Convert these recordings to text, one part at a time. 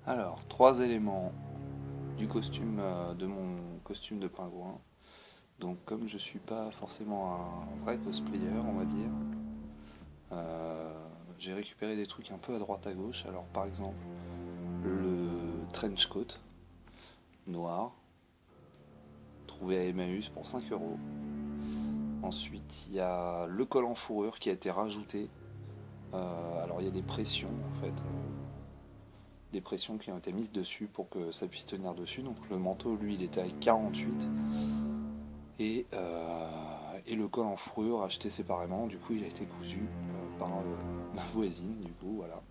Alors, trois éléments du costume, de mon costume de pingouin. Donc, comme je suis pas forcément un vrai cosplayer, on va dire, euh, j'ai récupéré des trucs un peu à droite à gauche. Alors, par exemple, le trench coat noir, trouvé à Emmaüs pour 5 euros. Ensuite, il y a le col en fourrure qui a été rajouté. Alors, il y a des pressions en fait. Des pressions qui ont été mises dessus pour que ça puisse tenir dessus. Donc le manteau, lui, il était à 48 et le col en fourrure acheté séparément. Du coup, il a été cousu par ma voisine. Du coup, voilà.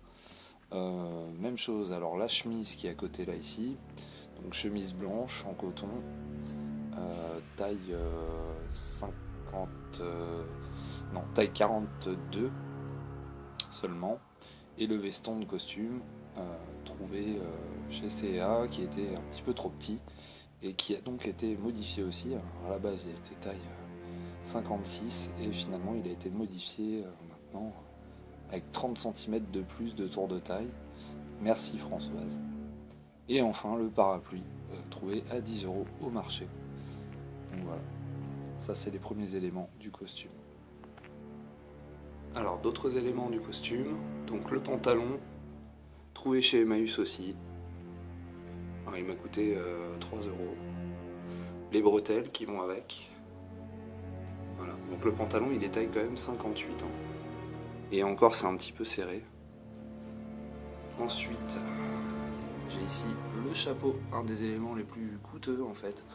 Même chose. Alors la chemise qui est à côté là ici, donc chemise blanche en coton, taille 50, non taille 42 seulement, et le veston de costume trouvé chez C&A qui était un petit peu trop petit et qui a donc été modifié aussi. Alors, à la base il était taille 56 et finalement il a été modifié maintenant avec 30 cm de plus de tour de taille. Merci Françoise. Et enfin le parapluie trouvé à 10 euros au marché. Donc voilà, ça c'est les premiers éléments du costume. Alors d'autres éléments du costume, donc le pantalon trouvé chez Emmaüs aussi. Alors, il m'a coûté 3 euros. Les bretelles qui vont avec. Voilà. Donc le pantalon il est taille quand même 58 ans. Et encore c'est un petit peu serré. Ensuite, j'ai ici le chapeau, un des éléments les plus coûteux en fait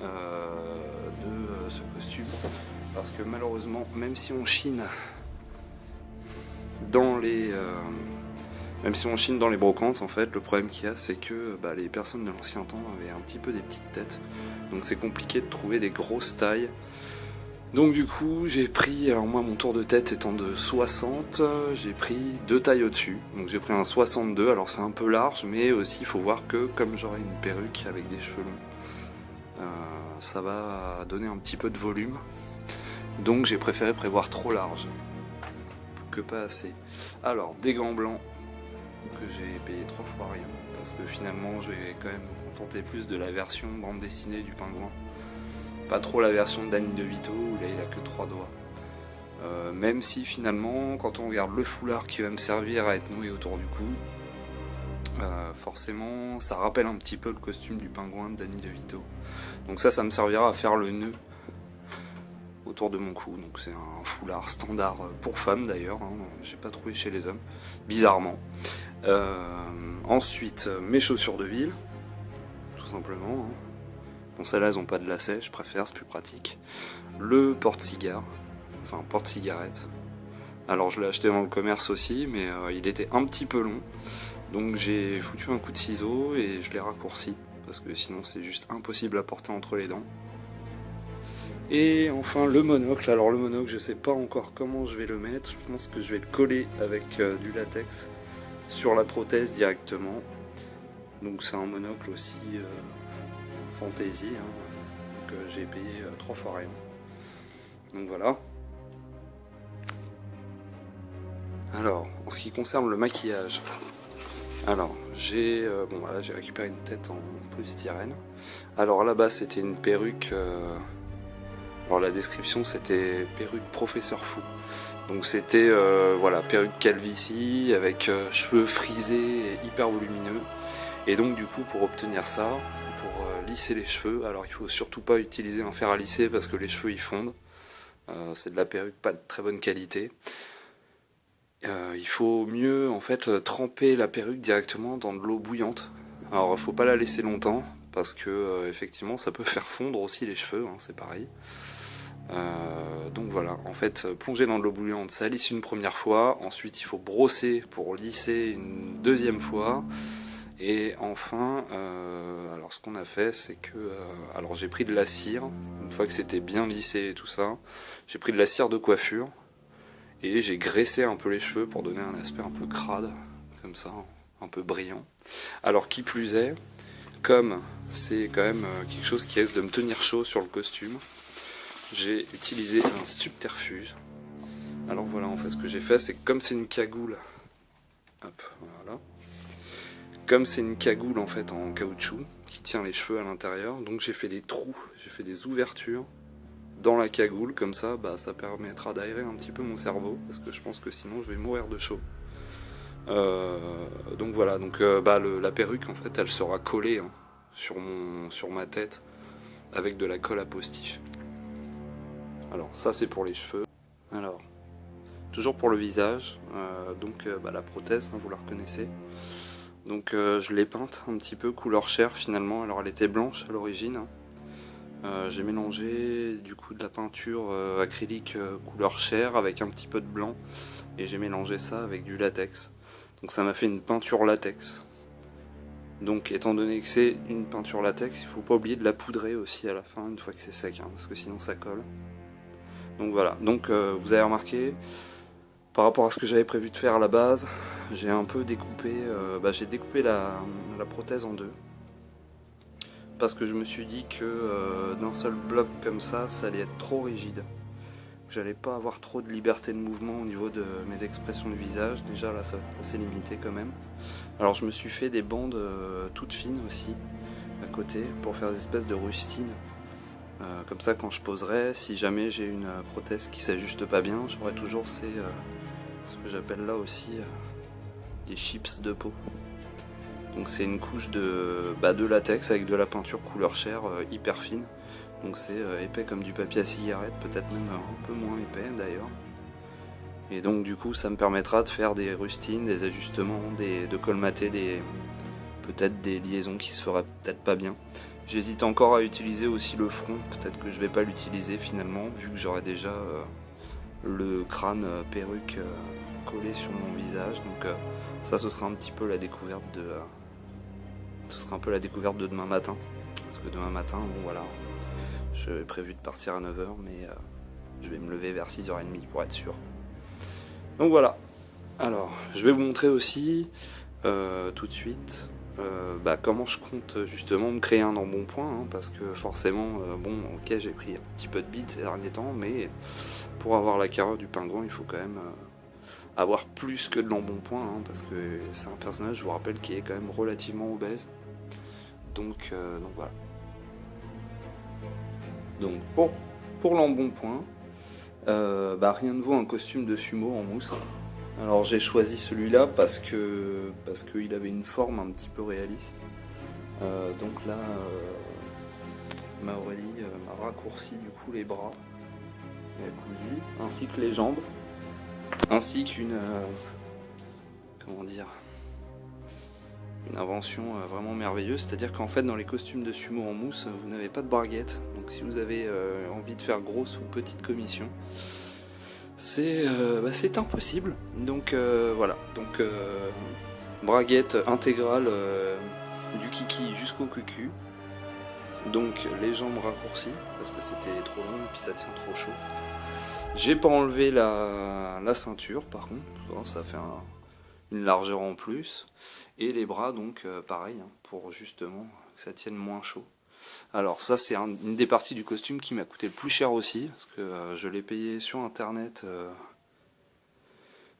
de ce costume. Parce que malheureusement, même si on chine dans les brocantes, en fait, le problème qu'il y a, c'est que les personnes de l'ancien temps avaient un petit peu des petites têtes. Donc c'est compliqué de trouver des grosses tailles. Donc du coup, j'ai pris, alors moi mon tour de tête étant de 60, j'ai pris deux tailles au-dessus. Donc j'ai pris un 62, alors c'est un peu large, mais aussi il faut voir que comme j'aurai une perruque avec des cheveux longs, ça va donner un petit peu de volume. Donc j'ai préféré prévoir trop large que pas assez. Alors des gants blancs que j'ai payé 3 fois rien, parce que finalement je vais quand même me contenter plus de la version bande dessinée du pingouin. Pas trop la version de Danny DeVito où là il a que 3 doigts. Même si finalement, quand on regarde le foulard qui va me servir à être noué autour du cou, forcément ça rappelle un petit peu le costume du pingouin de Danny DeVito. Donc ça me servira à faire le nœud autour de mon cou. Donc c'est un foulard standard pour femmes d'ailleurs, hein. J'ai pas trouvé chez les hommes, bizarrement. Ensuite, mes chaussures de ville, tout simplement, hein. Bon, celles-là, elles ont pas de lacets, je préfère, c'est plus pratique. Le porte-cigare, enfin porte-cigarette. Alors je l'ai acheté dans le commerce aussi, mais il était un petit peu long. Donc j'ai foutu un coup de ciseau et je l'ai raccourci, parce que sinon c'est juste impossible à porter entre les dents. Et enfin le monocle. Alors le monocle, je sais pas encore comment je vais le mettre. Je pense que je vais le coller avec du latex sur la prothèse directement. Donc c'est un monocle aussi fantasy, hein, que j'ai payé 3 fois rien. Donc voilà. Alors, en ce qui concerne le maquillage, alors j'ai j'ai récupéré une tête en polystyrène. Alors là-bas c'était une perruque. Alors la description c'était perruque professeur fou. Donc c'était perruque calvitie avec cheveux frisés et hyper volumineux. Et donc du coup pour obtenir ça, pour lisser les cheveux, alors il faut surtout pas utiliser un fer à lisser parce que les cheveux ils fondent. C'est de la perruque pas de très bonne qualité. Il faut mieux en fait tremper la perruque directement dans de l'eau bouillante. Alors il faut pas la laisser longtemps parce que effectivement ça peut faire fondre aussi les cheveux, hein, c'est pareil. Donc voilà, en fait plonger dans de l'eau bouillante ça lisse une première fois, ensuite il faut brosser pour lisser une deuxième fois. Et enfin, alors ce qu'on a fait, c'est que, alors j'ai pris de la cire, une fois que c'était bien lissé et tout ça, j'ai pris de la cire de coiffure et j'ai graissé un peu les cheveux pour donner un aspect un peu crade, comme ça, un peu brillant. Alors qui plus est, comme c'est quand même quelque chose qui risque de me tenir chaud sur le costume, j'ai utilisé un subterfuge. Alors voilà, en fait ce que j'ai fait, c'est que comme c'est une cagoule, hop, voilà. comme c'est une cagoule en fait en caoutchouc qui tient les cheveux à l'intérieur, donc j'ai fait des trous, j'ai fait des ouvertures dans la cagoule, comme ça ça permettra d'aérer un petit peu mon cerveau, parce que je pense que sinon je vais mourir de chaud. Donc voilà, donc la perruque en fait elle sera collée hein, sur ma tête avec de la colle à postiche. Alors ça c'est pour les cheveux. Alors toujours pour le visage, la prothèse, hein, vous la reconnaissez. Donc je l'ai peinte un petit peu couleur chair finalement. Alors elle était blanche à l'origine. J'ai mélangé du coup de la peinture acrylique couleur chair avec un petit peu de blanc et j'ai mélangé ça avec du latex. Donc ça m'a fait une peinture latex. Donc étant donné que c'est une peinture latex, il ne faut pas oublier de la poudrer aussi à la fin une fois que c'est sec, hein, parce que sinon ça colle. Donc voilà, donc vous avez remarqué, par rapport à ce que j'avais prévu de faire à la base, j'ai un peu découpé, j'ai découpé la prothèse en deux. Parce que je me suis dit que d'un seul bloc comme ça allait être trop rigide. J'allais pas avoir trop de liberté de mouvement au niveau de mes expressions du visage. Déjà là ça va être assez limité quand même. Alors je me suis fait des bandes toutes fines aussi à côté pour faire des espèces de rustines. Comme ça quand je poserai, si jamais j'ai une prothèse qui s'ajuste pas bien, j'aurai toujours ce que j'appelle là aussi des chips de peau. Donc c'est une couche de latex avec de la peinture couleur chair hyper fine. Donc c'est épais comme du papier à cigarette, peut-être même un peu moins épais d'ailleurs. Et donc du coup ça me permettra de faire des rustines, des ajustements, de colmater peut-être des liaisons qui se feraient peut-être pas bien. J'hésite encore à utiliser aussi le front, peut-être que je vais pas l'utiliser finalement, vu que j'aurai déjà le crâne perruque collé sur mon visage. Donc ça ce sera un petit peu la découverte de demain matin. Parce que demain matin, bon voilà, j'ai prévu de partir à 9h, mais je vais me lever vers 6h30 pour être sûr. Donc voilà. Alors, je vais vous montrer aussi tout de suite comment je compte justement me créer un embonpoint, hein, parce que forcément, ok, j'ai pris un petit peu de bite ces derniers temps, mais pour avoir la carrure du pingouin, il faut quand même avoir plus que de l'embonpoint, hein, parce que c'est un personnage, je vous rappelle, qui est quand même relativement obèse. Donc voilà. Donc pour l'embonpoint, rien ne vaut un costume de sumo en mousse. Alors j'ai choisi celui-là parce qu'il avait une forme un petit peu réaliste. Donc là, Aurélie m'a raccourci du coup les bras, cousu, ainsi que les jambes, ainsi qu'une une invention vraiment merveilleuse, c'est-à-dire qu'en fait dans les costumes de sumo en mousse, vous n'avez pas de braguette. Donc si vous avez envie de faire grosse ou petite commission, c'est impossible. Donc voilà, donc braguette intégrale du kiki jusqu'au cucu. Donc les jambes raccourcies parce que c'était trop long et puis ça tient trop chaud. J'ai pas enlevé la ceinture par contre, ça fait une largeur en plus. Et les bras donc pareil, hein, pour justement que ça tienne moins chaud. Alors ça c'est une des parties du costume qui m'a coûté le plus cher aussi, parce que je l'ai payé sur internet,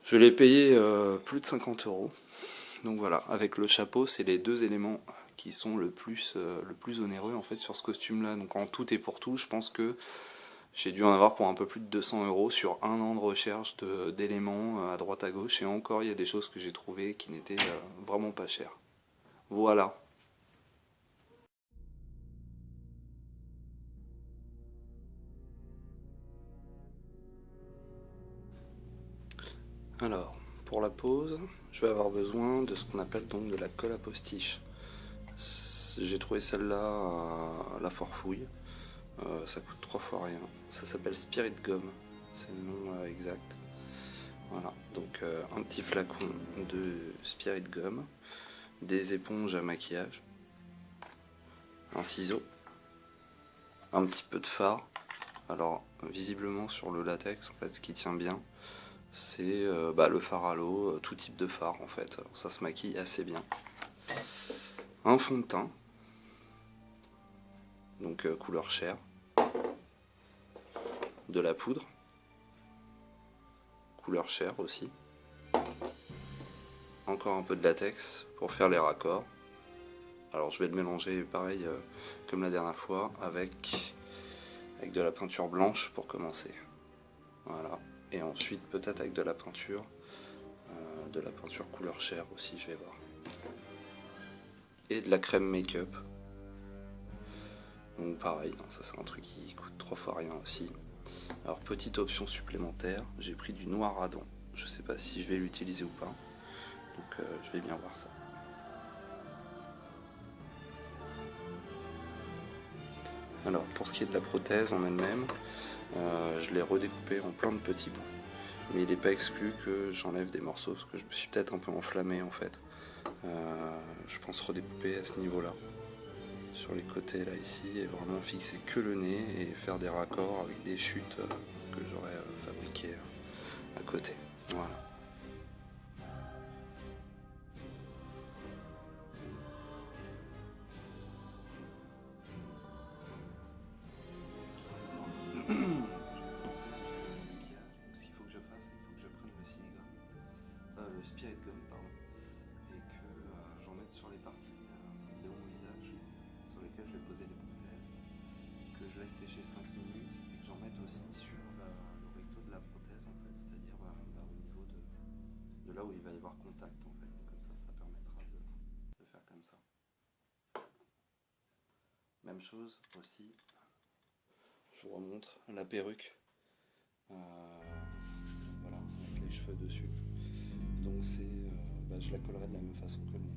je l'ai payé plus de 50 €. Donc voilà, avec le chapeau, c'est les deux éléments qui sont le plus onéreux en fait sur ce costume là. Donc en tout et pour tout, je pense que j'ai dû en avoir pour un peu plus de 200 € sur un an de recherche d'éléments à droite à gauche, et encore il y a des choses que j'ai trouvées qui n'étaient vraiment pas chères. Voilà. Alors, pour la pose, je vais avoir besoin de ce qu'on appelle donc de la colle à postiche. J'ai trouvé celle-là à la Forfouille. Ça coûte 3 fois rien. Ça s'appelle Spirit Gum, c'est le nom exact. Voilà, donc un petit flacon de Spirit Gum, des éponges à maquillage, un ciseau, un petit peu de fard. Alors visiblement sur le latex, en fait, ce qui tient bien, c'est le fard à l'eau, tout type de fard en fait. Alors, ça se maquille assez bien. Un fond de teint, donc couleur chair, de la poudre, couleur chair aussi, encore un peu de latex pour faire les raccords. Alors je vais le mélanger pareil comme la dernière fois avec de la peinture blanche pour commencer. Voilà. Et ensuite peut-être avec de la peinture couleur chair aussi, je vais voir. Et de la crème make-up. Donc pareil, ça c'est un truc qui coûte 3 fois rien aussi. Alors petite option supplémentaire, j'ai pris du noir à dents. Je sais pas si je vais l'utiliser ou pas. Donc je vais bien voir ça. Alors pour ce qui est de la prothèse en elle-même, je l'ai redécoupée en plein de petits bouts. Mais il n'est pas exclu que j'enlève des morceaux parce que je me suis peut-être un peu enflammé en fait. Je pense redécouper à ce niveau-là, sur les côtés là ici, et vraiment fixer que le nez et faire des raccords avec des chutes que j'aurais fabriquées à côté. Voilà. Ce qu'il faut que je fasse, il faut que je prenne le spirit gum, pardon, et que j'en mette sur les parties de mon visage sur lesquelles je vais poser les prothèses, que je laisse sécher 5 minutes et que j'en mette aussi sur le recto de la prothèse en fait, c'est-à-dire au niveau de là où il va y avoir contact en fait. Comme ça permettra de faire comme ça. Même chose aussi, je vous remontre la perruque. Voilà, avec les cheveux dessus. Donc je la collerai de la même façon que le nez.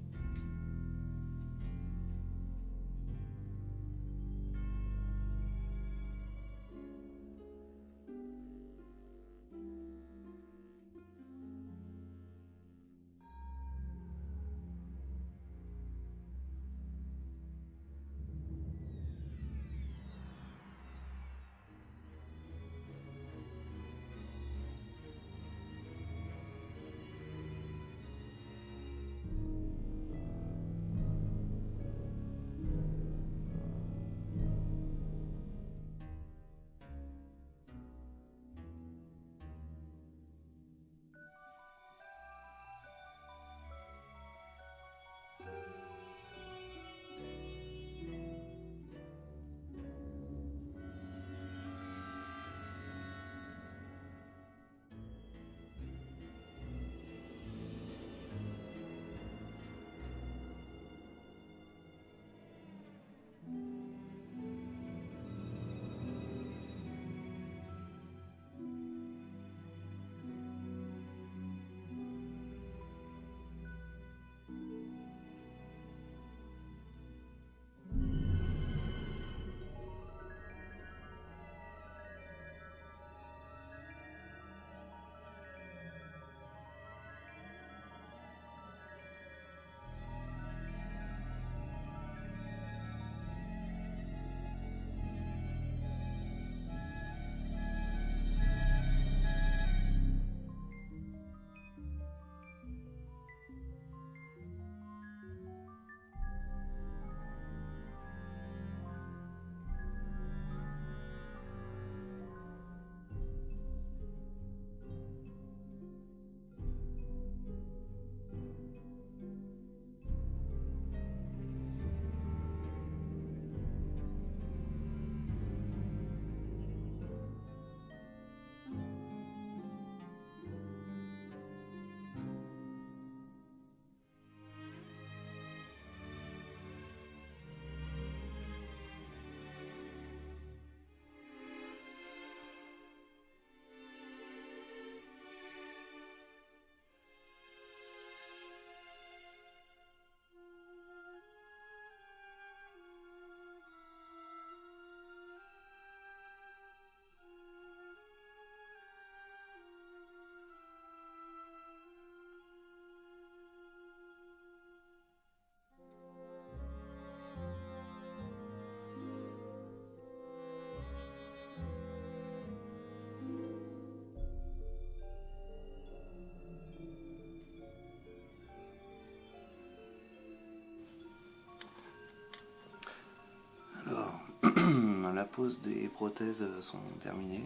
La pose des prothèses sont terminées.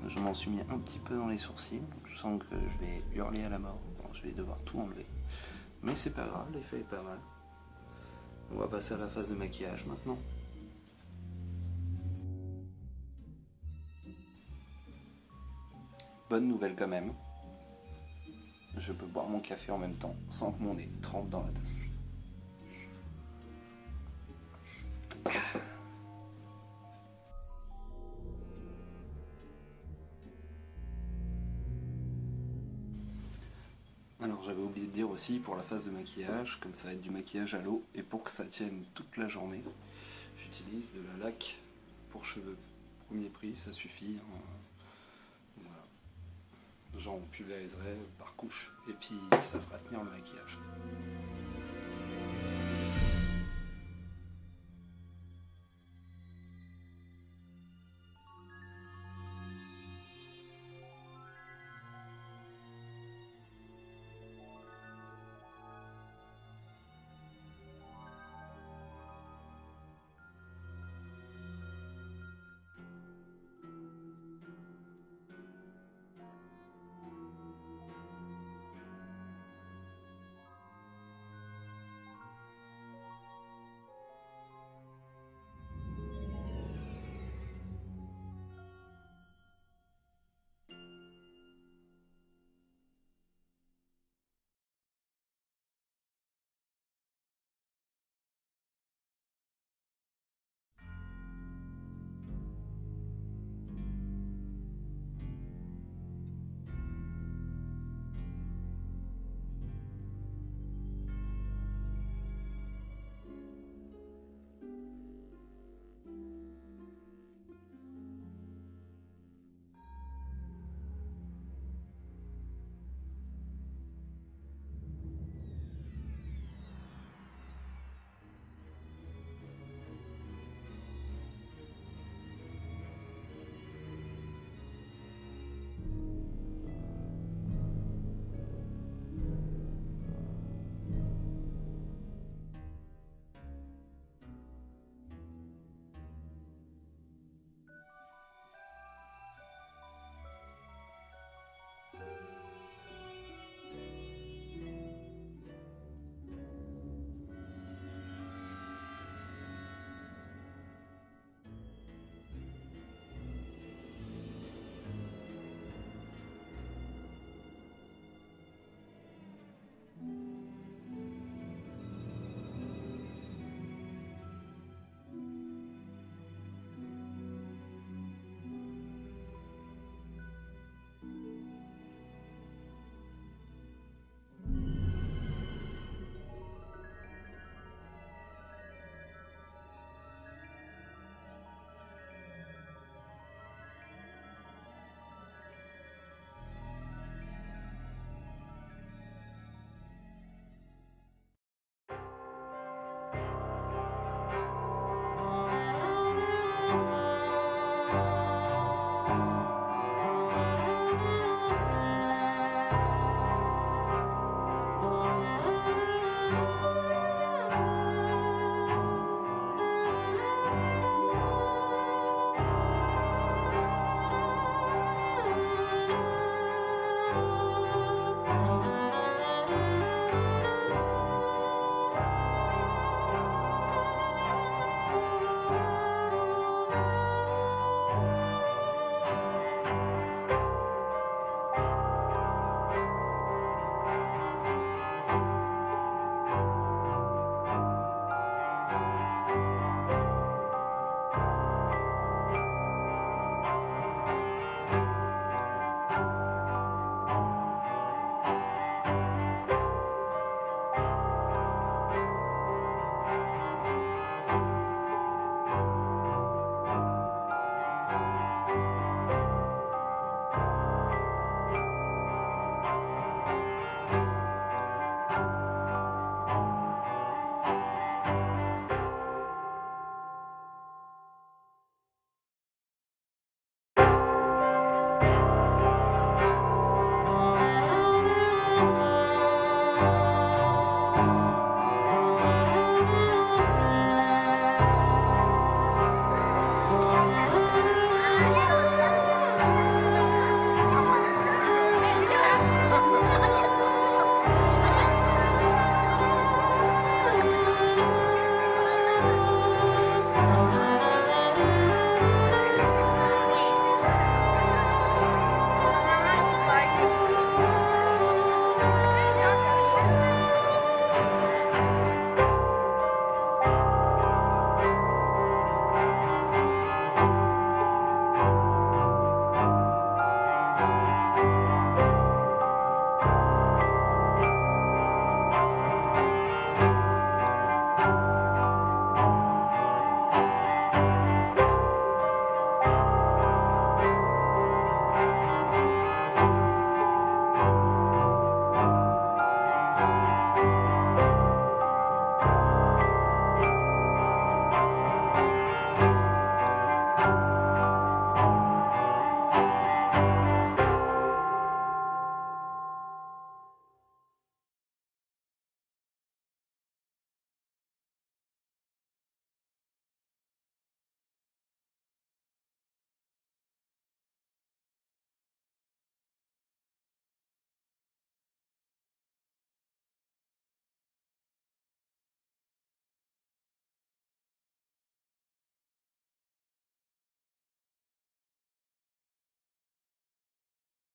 Je m'en suis mis un petit peu dans les sourcils. Je sens que je vais hurler à la mort. Bon, je vais devoir tout enlever. Mais c'est pas grave, l'effet est pas mal. On va passer à la phase de maquillage maintenant. Bonne nouvelle quand même. Je peux boire mon café en même temps sans que mon nez trempe dans la tasse. Alors j'avais oublié de dire aussi pour la phase de maquillage, comme ça va être du maquillage à l'eau et pour que ça tienne toute la journée, j'utilise de la laque pour cheveux. Premier prix, ça suffit. Voilà. J'en pulvériserai par couche et puis ça fera tenir le maquillage.